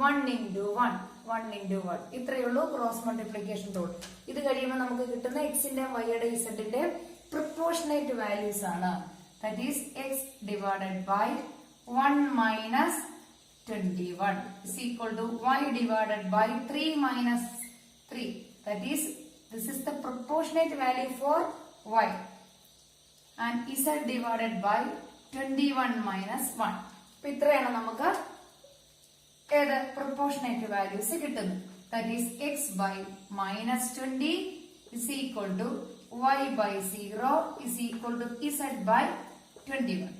1 into 1. 1 into 1. ഇത്രയേ ഉള്ളൂ ക്രോസ് മൾട്ടിപ്ലിക്കേഷൻ റൂൾ. ഇത് കഴിയുമ്പോൾ നമുക്ക് കിട്ടുന്ന എക്സിന്റെ വൈയുടെ ഇസഡിന്റെ പ്രൊപ്പോർഷനേറ്റ് വാല്യൂസ് ആണ്. That is X divided by 1 minus 21 is equal to y divided by 3 minus 3. That is, this is the proportionate value for y. And z divided by 21 minus 1. അപ്പൊ ഇത്രയാണ് നമുക്ക് ഏത് പ്രൊപ്പോർഷനേറ്റ് വാല്യൂസ് കിട്ടുന്നത്. That is x by minus 20 is equal to y by 0 is equal to z by 21.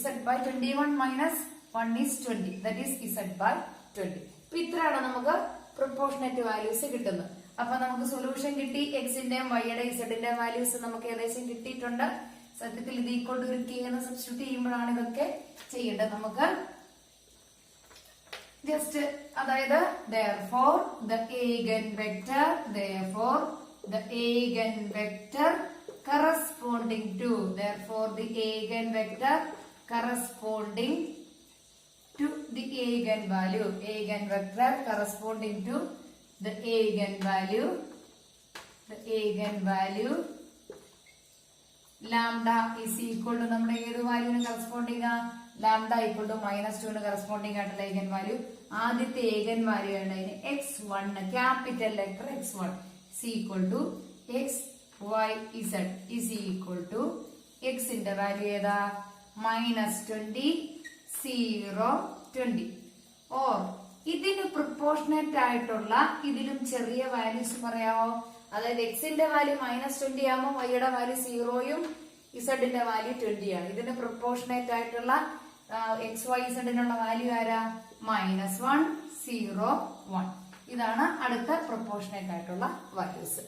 z by 21 minus 1 is 20. That is z by 20. അപ്പൊ ഇത്രയാണ് നമുക്ക് proportionate values കിട്ടുന്നത്. അപ്പൊ നമുക്ക് സൊല്യൂഷൻ കിട്ടി. എക്സിന്റെയും വൈയുടെ ഇസഡിന്റെയും വാല്യൂസ് നമുക്ക് ഏകദേശം കിട്ടിയിട്ടുണ്ട്. സത്യത്തിൽ ഇത് ഈക്വൽ ടു ഒരു k എന്ന് സബ്സ്റ്റിറ്റ്യൂട്ട് ചെയ്യുമ്പോഴാണ് ഇതൊക്കെ ചെയ്യേണ്ടത്. നമുക്ക് ജസ്റ്റ് അതായത് therefore the eigenvector corresponding to the eigenvector corresponding to the eigenvalue lambda is equal to നമ്മുടെ ഏത് വാല്യൂവിന് കറസ്പോണ്ടിങ് ആ lambda equal to -2 ന് കറസ്പോണ്ടിങ് ആയിട്ടുള്ള ഏഗൻ വാല്യൂ. ആദ്യത്തെ ഏഗൻ വാല്യൂ ആണ് അതിന് x1 capital letter x1 is equal to x y z is equal to x ന്റെ value ഏതാ -20 0 20 ഓർ ഇതിന് പ്രൊപ്പോർഷനേറ്റ് ആയിട്ടുള്ള ഇതിലും ചെറിയ വാല്യൂസ് പറയാമോ? അതായത് എക്സിന്റെ വാല്യൂ -20 ആകുമ്പോൾ വൈയുടെ വാല്യൂ 0യും ഇസഡിന്റെ വാല്യൂ 20 ആണ്. ഇതിന് പ്രൊപ്പോർഷനേറ്റ് ആയിട്ടുള്ള എക്സ് വൈ ഇസഡിനുള്ള വാല്യൂ ആരാ -1 0 1. ഇതാണ് അടുത്ത പ്രൊപ്പോർഷനേറ്റ് ആയിട്ടുള്ള വാല്യൂസ്.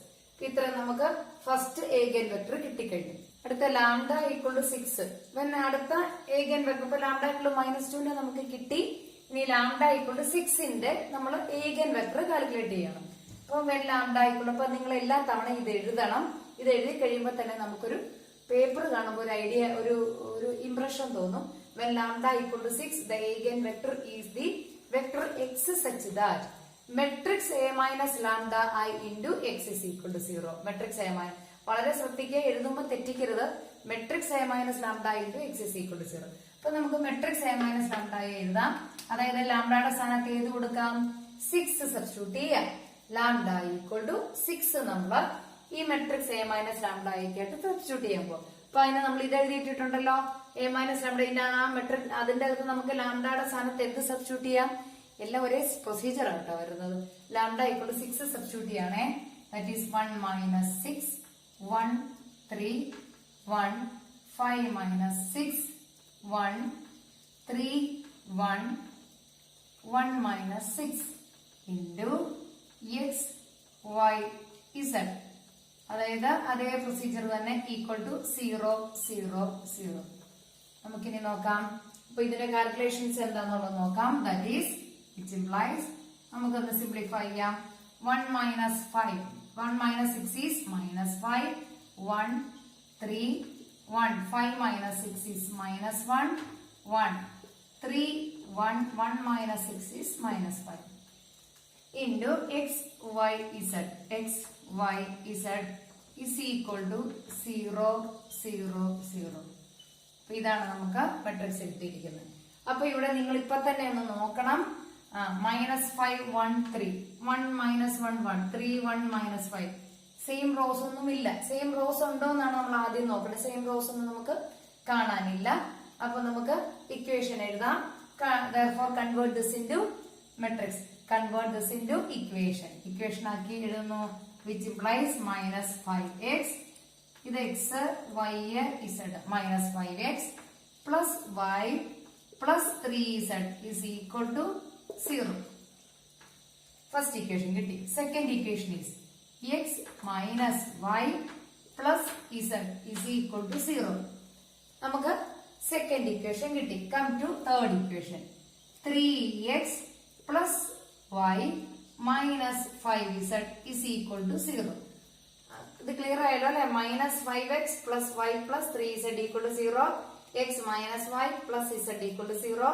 ഇത്ര നമുക്ക് ഫസ്റ്റ് ഏഗൻ വെക്ടർ കിട്ടിക്കഴിഞ്ഞു. അടുത്ത ലാംഡ ഈക്വൽ ടു 6. അടുത്ത ഏഗൻ വെക്ടർ ഇപ്പൊ ലാംഡ ഈക്വൽ ടു -2 നമുക്ക് കിട്ടി. ഇനി ലാംഡ ഈക്വൽ ടു 6ന്റെ നമ്മൾ ഏഗൻ വെക്ടർ കാൽക്കുലേറ്റ് ചെയ്യണം. അപ്പൊ ലാംഡ ഈക്വൽ അപ്പൊ നിങ്ങൾ എല്ലാ തവണ ഇത് എഴുതണം. ഇത് എഴുതി കഴിയുമ്പോൾ തന്നെ നമുക്കൊരു പേപ്പർ കാണുമ്പോൾ ഒരു ഐഡിയ ഒരു ഇംപ്രഷൻ തോന്നും. When lambda equal to 6, the eigenvector is the vector x such that matrix A minus lambda I into x is equal to 0. Matrix A minus വളരെ ശ്രദ്ധിക്കുക, എഴുതുമ്പോൾ തെറ്റിക്കരുത്. Matrix A minus lambda into x is equal to 0. അപ്പൊ നമുക്ക് matrix A minus lambda എഴുതാം. അതായത് ലാംഡയുടെ സ്ഥാനത്ത് ഏത് കൊടുക്കാം 6 സബ്സ്റ്റിറ്റ്യൂട്ട് ചെയ്യാം. ലാംഡ ഈക്വൽ ടു 6 നമ്മൾ ഈ മെട്രിക്സ് A minus lambda ആയിട്ട് സബ്സ്റ്റിറ്റ്യൂട്ട് ചെയ്യുമ്പോൾ അപ്പൊ അതിനെ നമ്മൾ ഇത് എഴുതിയിട്ടിട്ടുണ്ടല്ലോ A minus lambda. ഇതിന്റെ ആ മെട്രിക് അതിന്റെ അകത്ത് നമുക്ക് ലാംഡയുടെ സ്ഥാനത്ത് എന്ത് സബ്സ്റ്റിറ്റ്യൂട്ട് ചെയ്യാം? എല്ലാം ഒരേ പ്രൊസീജിയർ ആട്ടോ വരുന്നത്. ലാംഡ ഈക്വൽ ടു 6 സബ്സ്റ്റിറ്റ്യൂട്ട് ചെയ്യണേ. That is 1 minus 6 1 3 1 5 minus 6 1 3 1 1 minus 6 into x y z. അതായത് അതേ പ്രൊസീജിയർ തന്നെ ഈക്വൽ ടു 0 0 0. നമുക്കിനി നോക്കാം. അപ്പൊ ഇതിന്റെ കാൽക്കുലേഷൻസ് എന്താണെന്നുള്ളത് നോക്കാം. ദാറ്റ് ഈസ് ഇറ്റ് ഇംപ്ലൈസ് നമുക്കൊന്ന് സിംപ്ലിഫൈ ചെയ്യാം. 1 minus 5 1 minus 6 is -5 1 3 1 5 minus 6 is -1 1 3 1 1 minus 6 is -5 into x y z. X y z is equal to 0 0 0. അപ്പൊ ഇതാണ് നമുക്ക് മെട്രിക്സ് കിട്ടിയിരിക്കുന്നത്. അപ്പൊ ഇവിടെ നിങ്ങൾ ഇപ്പൊ തന്നെ ഒന്ന് നോക്കണം. -5 1 3 1 minus 1 1 3 1 minus 5. സെയിം റോസ് ഒന്നും ഇല്ല. സെയിം റോസ് ഉണ്ടോ എന്നാണ് നമ്മൾ ആദ്യം നോക്കേണ്ടത്. സെയിം റോസ് ഒന്നും നമുക്ക് കാണാനില്ല. അപ്പൊ നമുക്ക് ഇക്വേഷൻ എഴുതാം. therefore convert this into matrix. Convert this into equation. Equation ആക്കി എഴുതുന്നു. which implies -5x. ഇത് x y z -5x plus y plus 3z is equal to 0. First equation കിട്ടി. Second equation is x minus y plus z is equal to 0. നമുക്ക് second equation കിട്ടി. Come to third equation. 3x plus y minus 5z is equal to 0. ഇത് clear ആയല്ലോ അല്ലെ? -5x plus y plus 3z equal to 0. x minus y plus z equal to 0.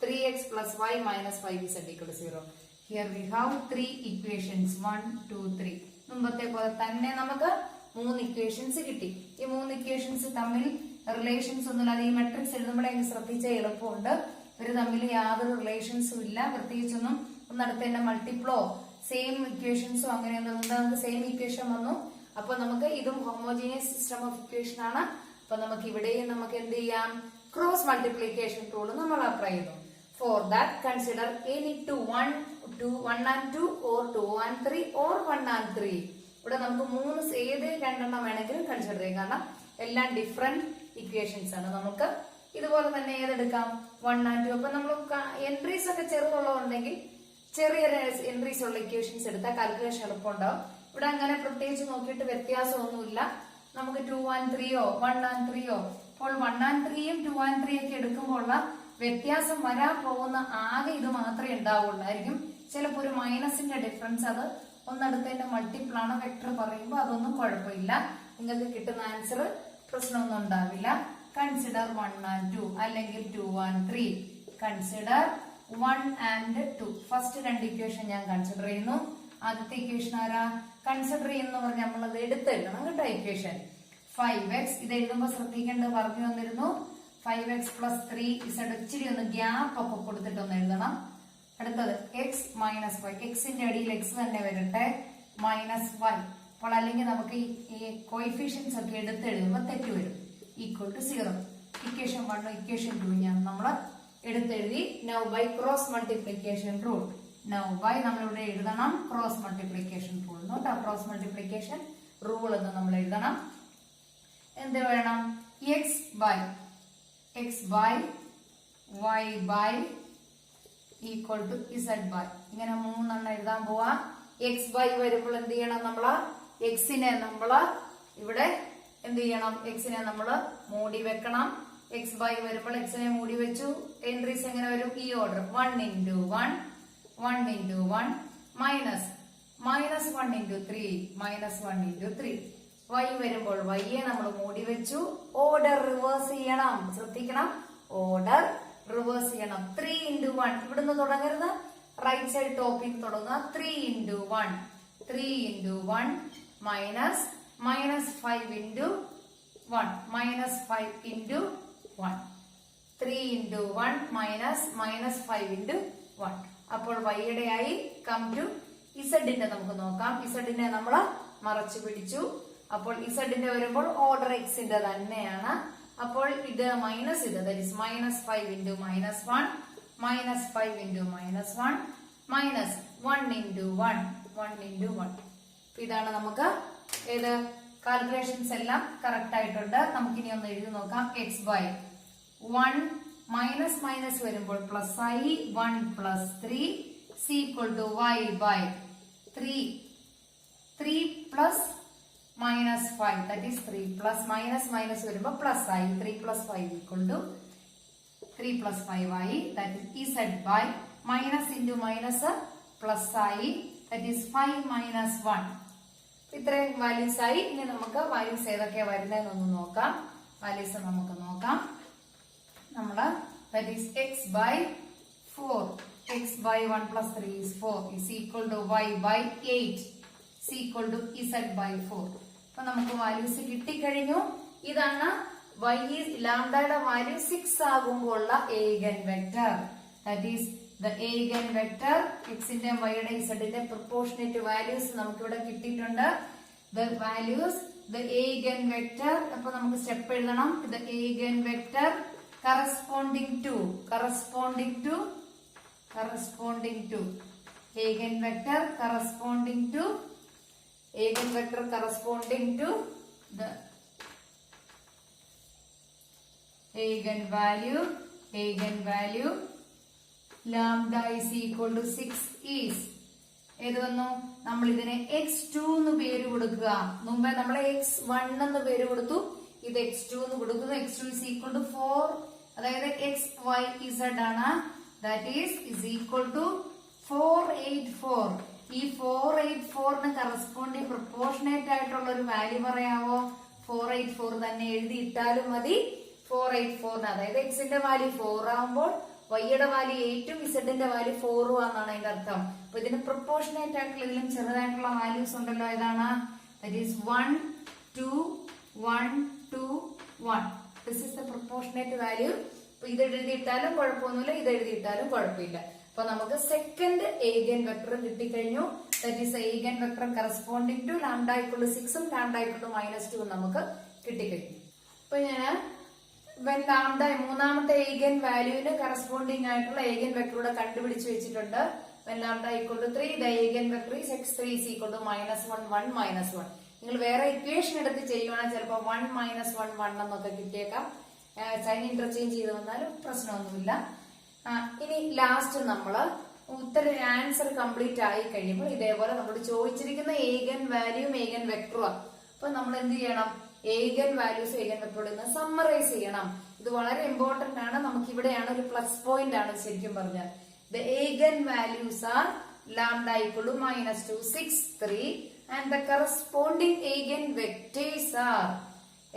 3x plus y minus 5z equal to 0. Here we have 3 equations 1 2 3. മുമ്പത്തെ പോലെ തന്നെ നമുക്ക് 3 equations കിട്ടി. ഈ 3 equations തമ്മിൽ റിലേഷൻസ് ഒന്നുമില്ല. അത് ഈ മെട്രിക്സ് എഴുതുമ്പോഴേ ശ്രദ്ധിച്ചാൽ എളുപ്പമുണ്ട്. ഇവര് തമ്മിൽ യാതൊരു റിലേഷൻസും ഇല്ല. പ്രത്യേകിച്ചൊന്നും ഒന്നടുത്ത് തന്നെ മൾട്ടിപ്ലോ സെയിം ഇക്വേഷൻസും അങ്ങനെയൊന്നും നമുക്ക് സെയിം ഇക്വേഷൻ വന്നു. അപ്പൊ നമുക്ക് ഇതും ഹോമോജീനിയസ് സിസ്റ്റം ഓഫ് ഇക്വേഷൻ ആണ്. അപ്പൊ നമുക്ക് ഇവിടെയും നമുക്ക് എന്ത് ചെയ്യാം? ക്രോസ് മൾട്ടിപ്ലിക്കേഷൻ റൂൾ നമ്മൾ അപ്ലൈ ചെയ്തു. For that consider any 1 and 2 or 2 and 3 or 1 and 3. ഇവിടെ നമുക്ക് ഏത് രണ്ടെണ്ണം വേണമെങ്കിലും കൺസിഡർ ചെയ്യാം. കാരണം എല്ലാം ഡിഫറെന്റ് ഇക്വേഷൻസ് ആണ്. നമുക്ക് ഇതുപോലെ തന്നെ ഏതെടുക്കാം? 1 and 2. അപ്പൊ നമ്മൾ എൻട്രീസ് ഒക്കെ ചെറുതുള്ളതുണ്ടെങ്കിൽ ചെറിയ എൻട്രീസ് ഉള്ള ഇക്വേഷൻസ് എടുത്താൽ കാൽക്കുലേഷൻ എളുപ്പമുണ്ടാവും. ഇവിടെ അങ്ങനെ പ്രത്യേകിച്ച് നോക്കിയിട്ട് വ്യത്യാസമൊന്നുമില്ല. നമുക്ക് 2 and 3യോ 1 and 3യോ അപ്പോൾ 1 and 3യും 2 and 3 ഒക്കെ എടുക്കുമ്പോൾ ഉള്ള വ്യത്യാസം വരാൻ പോകുന്ന ആകെ ഇത് മാത്രമേ ഉണ്ടാവുള്ളായിരിക്കും. ചിലപ്പോൾ ഒരു മൈനസിന്റെ ഡിഫറൻസ്, അത് ഒന്നടുത്തതിന്റെ മൾട്ടിപ്പിൾ ആണ്. വെക്ടർ പറയുമ്പോൾ അതൊന്നും കുഴപ്പമില്ല. നിങ്ങൾക്ക് കിട്ടുന്ന ആൻസർ പ്രശ്നമൊന്നും ഉണ്ടാവില്ല. കൺസിഡർ 1 and 2 അല്ലെങ്കിൽ 2 and 3. Consider 1 and 2. ഫസ്റ്റ് രണ്ട് ഇക്വേഷൻ ഞാൻ കൺസിഡർ ചെയ്യുന്നു. ആദ്യത്തെ ഇക്വേഷൻ ആരാ കൺസിഡർ ചെയ്യുന്ന പറഞ്ഞാൽ നമ്മളത് എടുത്തെഴുതണം കേട്ടോ. ഇക്വേഷൻ 5x, ഇത് എഴുതുമ്പോൾ ശ്രദ്ധിക്കേണ്ടത് പറഞ്ഞു വന്നിരുന്നു. 5x plus 3z. ഇച്ചിരി ഒന്ന് ഗ്യാപ്പ് ഒക്കെ കൊടുത്തിട്ടൊന്ന് എഴുതണം. അടുത്തത് x minus y. എക്സിന്റെ അടിയിൽ x തന്നെ വരട്ടെ. Minus y. അപ്പോൾ അല്ലെങ്കിൽ നമുക്ക് ഈ കോയിഫിഷ്യൻസ് ഒക്കെ എടുത്ത് എഴുതുമ്പോൾ തെറ്റ് വരും. Equal to 0. ഇക്വേഷൻ 1 ഇക്വേഷൻ 2 ഞാൻ നമ്മൾ എടുത്തെഴുതി. Now by cross multiplication rule. Now by നമ്മളിവിടെ എഴുതണം ക്രോസ് മൾട്ടിപ്ലിക്കേഷൻ റൂൾ. നോട്ടാ, ക്രോസ് മൾട്ടിപ്ലിക്കേഷൻ റൂൾ എന്ന് നമ്മൾ എഴുതണം. എന്ത് വേണം? x by y by equal to z by. ഇങ്ങനെ 3 എണ്ണം എഴുതാൻ പോവാ. x by വരുമ്പോൾ എന്ത് ചെയ്യണം? നമ്മള് എക്സിനെ നമ്മള് ഇവിടെ എന്ത് ചെയ്യണം? എക്സിനെ നമ്മള് മൂടി വെക്കണം. x by വരുമ്പോൾ എക്സിനെ മൂടി വെച്ചു. എൻട്രീസ് എങ്ങനെ വരും? ഈ order 1 into 1 1 into 1 minus 1 into 3 minus 1 into 3. y വരുമ്പോൾ y യെ നമ്മൾ മൂടി വെച്ചു. ഓർഡർ റിവേഴ്സ് ചെയ്യണം. ശ്രദ്ധിക്കണം, ഓർഡർ റിവേഴ്സ് ചെയ്യണം. 3 into 1 ഇവിടുന്ന് തുടങ്ങരുത്, റൈറ്റ് സൈഡ് ടോപ്പിൽ തുടങ്ങുക. 3 into 1 3 into 1 minus 5 into 1 minus 5 into 1 3 into 1 minus 5 into 1. അപ്പോൾ വൈയുടെ ആയി. കം ടു ഇസഡിന്റെ നമുക്ക് നോക്കാം. ഇസഡിനെ നമ്മൾ മറച്ചു പിടിച്ചു. അപ്പോൾ ഇസഡിന്റെ വരുമ്പോൾ ഓർഡർ എക്സിന്റെ തന്നെയാണ്. അപ്പോൾ ഇത് മൈനസ് ഇത്, that is minus 5 into minus 1 minus 5 into minus 1 minus 1 into 1 1 into 1. ഇതാണ് നമുക്ക് ഏത് കാൽക്കുലേഷൻസ് എല്ലാം കറക്റ്റ് ആയിട്ടുണ്ട്. നമുക്കിനി ഒന്ന് എഴുതി നോക്കാം. x by 1 മൈനസ് മൈനസ് വരുമ്പോൾ പ്ലസ് ആയി. 1 plus 3 is equal to y by 3 plus minus 5, that is 3 plus minus വരുമ്പോൾ പ്ലസ് ആയി. 3 plus 5 equal to 3 plus 5 ആയി. that is z by minus into minus plus ആയി. that is 5 minus 1. ഇത്രയും values ആയി. ഇനി നമുക്ക് വാല്യൂസ് ഏതൊക്കെയാ വരുന്നതെന്നൊന്ന് നോക്കാം. വാല്യൂസ് നമുക്ക് നോക്കാം. നമ്മള് that is x by 4. x by 1 plus 3 is 4 is equal to y by 8 is equal to z by 4. അപ്പൊ നമുക്ക് വാല്യൂസ് കിട്ടിക്കഴിഞ്ഞു. ഇതാണ് y is ലാംഡയുടെ വാല്യൂ 6 ആകുമ്പോൾ ഉള്ള eigen vector. that is the eigen vector. എക്സിന്റെ വൈയുടെ ഇസഡിന്റെ പ്രൊപ്പോർഷനേറ്റ് വാല്യൂസ് നമുക്ക് ഇവിടെ കിട്ടിയിട്ടുണ്ട്. the values the eigen vector. അപ്പൊ നമുക്ക് സ്റ്റെപ്പ് എഴുതണം. the eigen vector corresponding to eigen vector corresponding to the eigenvalue lambda is equal to 6 is ഏത് വന്നു? നമ്മൾ ഇതിനെ x2 എന്ന് പേര് കൊടുക്കുക. മുമ്പേ നമ്മൾ x1 എന്ന് പേര് കൊടുത്തു. ഇത് x2 എന്ന് കൊടുക്കുന്നു. x2 is equal to 4, അതായത് x y z ആണ്. that is equal to 484. ഈ 484 കറസ്പോണ്ടിങ് പ്രൊപ്പോർഷനേറ്റ് ആയിട്ടുള്ള ഒരു വാല്യൂ പറയാവോ? 484 തന്നെ എഴുതി ഇട്ടാലും മതി. 484 അതായത് എക്സിന്റെ വാല്യൂ 4 ആകുമ്പോൾ വൈയുടെ വാല്യൂ 8ഉം ഇസഡിന്റെ വാല്യൂ 4ഉം ആണെന്നാണ് അതിന്റെ അർത്ഥം. അപ്പൊ ഇതിന് പ്രൊപ്പോർഷനേറ്റ് ആയിട്ടുള്ള ഇതിലും ചെറുതായിട്ടുള്ള വാല്യൂസ് ഉണ്ടല്ലോ. ഏതാണ്? That is 1 2 1 2 1. This is the proportionate value. അപ്പൊ ഇത് എഴുതിയിട്ടാലും കുഴപ്പമൊന്നുമില്ല, ഇത് എഴുതിയിട്ടാലും കുഴപ്പമില്ല. അപ്പൊ നമുക്ക് സെക്കൻഡ് ഏഗൻ വെക്ടർ കിട്ടിക്കഴിഞ്ഞു. That is eigen vector corresponding to lambda equal 6ഉം ലാംഡ ഈക്വൽ -2 നമുക്ക് കിട്ടിക്കഴിഞ്ഞു. അപ്പൊ ഞാൻ ലാംഡ മൂന്നാമത്തെ ഏഗൻ വാല്യൂവിന് കറസ്പോണ്ടിങ് ആയിട്ടുള്ള ഏഗൻ വെക്ടറൂടെ കണ്ടുപിടിച്ച് വെച്ചിട്ടുണ്ട്. Lambda equal 3 the eigen vector is x3 is equal to -1 1 -1. നിങ്ങൾ വേറെ ഇക്വേഷൻ എടുത്ത് ചെയ്യുവാണെങ്കിൽ ചിലപ്പോൾ 1 -1 1 എന്നൊക്കെ കിട്ടിയേക്കാം. സൈൻ ഇന്റർചേഞ്ച് ചെയ്ത് വന്നാലും പ്രശ്നമൊന്നുമില്ല. ഇനി ലാസ്റ്റ് നമ്മള് ആൻസർ കംപ്ലീറ്റ് ആയി കഴിയുമ്പോൾ ഇതേപോലെ നമ്മളോട് ചോദിച്ചിരിക്കുന്ന ഏഗൻ വാല്യൂവും ഏഗൻ വെക്ടറും. അപ്പൊ നമ്മൾ എന്ത് ചെയ്യണം? ഏഗൻ വാല്യൂസ് ഏഗൻ വെക്ടറോട് നിന്ന് സമ്മറൈസ് ചെയ്യണം. ഇത് വളരെ ഇമ്പോർട്ടന്റ് ആണ്. നമുക്ക് ഇവിടെയാണ് ഒരു പ്ലസ് പോയിന്റ് ആണ് ശരിക്കും പറഞ്ഞാൽ. The eigen values are lambda equal to -2 6 3 and the corresponding eigenvectors are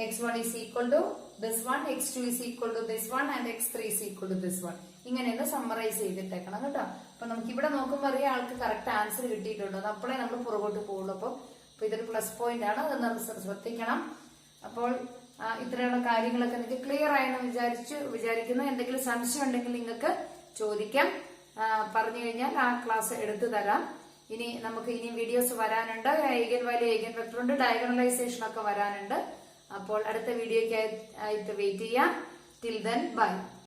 x1 is equal to this one, x2 is equal to this one and x3 is equal to this one. ഇങ്ങനെയൊന്ന് summarise ചെയ്തിട്ടേക്കണം കേട്ടോ. അപ്പൊ നമുക്ക് ഇവിടെ നോക്കുമ്പോൾ അറിയാം ആൾക്ക് correct answer കിട്ടിയിട്ടുണ്ടോ. അപ്പോഴേ നമ്മൾ പുറകോട്ട് പോകുള്ളൂ. അപ്പൊ ഇതൊരു പ്ലസ് പോയിന്റ് ആണ്, അത് നമ്മൾ ശ്രദ്ധിക്കണം. അപ്പോൾ ഇത്രയുള്ള കാര്യങ്ങളൊക്കെ നിങ്ങൾക്ക് ക്ലിയർ ആയെന്ന് വിചാരിക്കുന്നു. എന്തെങ്കിലും സംശയം ഉണ്ടെങ്കിൽ നിങ്ങൾക്ക് ചോദിക്കാം. പറഞ്ഞു കഴിഞ്ഞാൽ ആ ക്ലാസ് എടുത്തു തരാം. ഇനി നമുക്ക് ഇനി വീഡിയോസ് വരാനുണ്ട്. ഏഗൻ വാല്യൂ ഏഗൻ വെക്ടർ ഉണ്ട്, ഡയഗണലൈസേഷൻ ഒക്കെ വരാനുണ്ട്. അപ്പോൾ അടുത്ത വീഡിയോയ്ക്ക് ആയിട്ട് വെയിറ്റ് ചെയ്യാം. Till then bye.